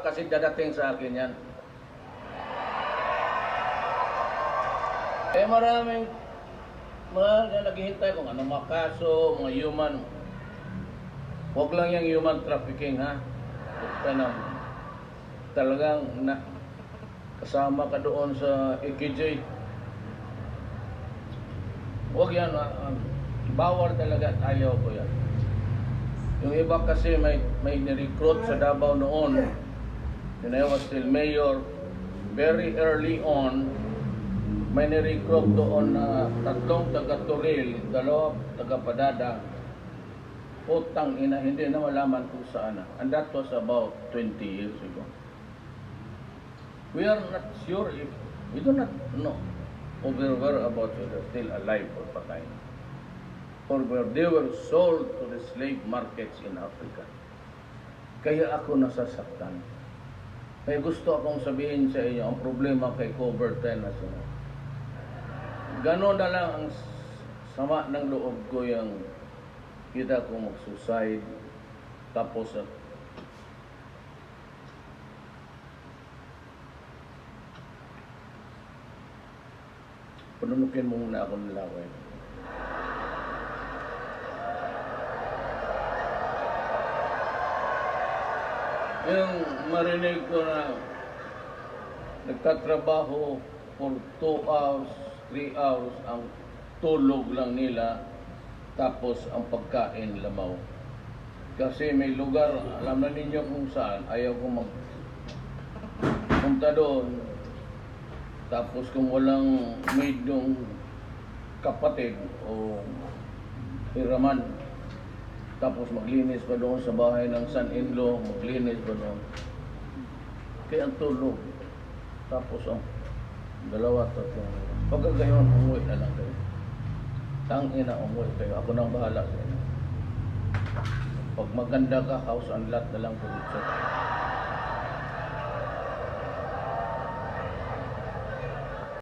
Kasi dadating sa akin yan. Maraming mga naghihintay kung ano mga kaso, mga human. Huwag lang yung human trafficking ha. Talagang kasama ka doon sa EKJ. Huwag yan. Bawal talaga at ayaw ko yan. Yung iba kasi may ni-recruit sa Davao noon. When I was still mayor, very early on, may ni-recruit doon na 3 taga-Turil, 2 taga-Padada. Putang ina, hindi na malaman kung saan na. And that was about 20 years ago. We are not sure if, we do not know over about whether still alive or patay. Or where they were sold to the slave markets in Africa. Kaya ako nasasaktan. Kaya gusto akong sabihin sa inyo, ang problema kay Cover 10 na sila. Ganon na lang ang sama ng loob ko yung kita ko mag-suicide. Tapos panunukin mo muna ako ng laway. Yung marinig ko na nagtatrabaho for 2 hours, 3 hours, ang tulog lang nila, tapos ang pagkain lamaw. Kasi may lugar, alam na ninyo kung saan, ayaw ko magpunta doon. Tapos kung walang maid yung kapatid o hiraman, tapos maglinis pa doon sa bahay ng son-in-law, maglinis pa doon. Kaya ang tulog. Tapos 2, 3. Pagka gayon, umuwi na lang kayo. Tangina, umuwi kayo. Ako nang bahala sa inyo. Pag maganda ka, house and lot na lang po dito.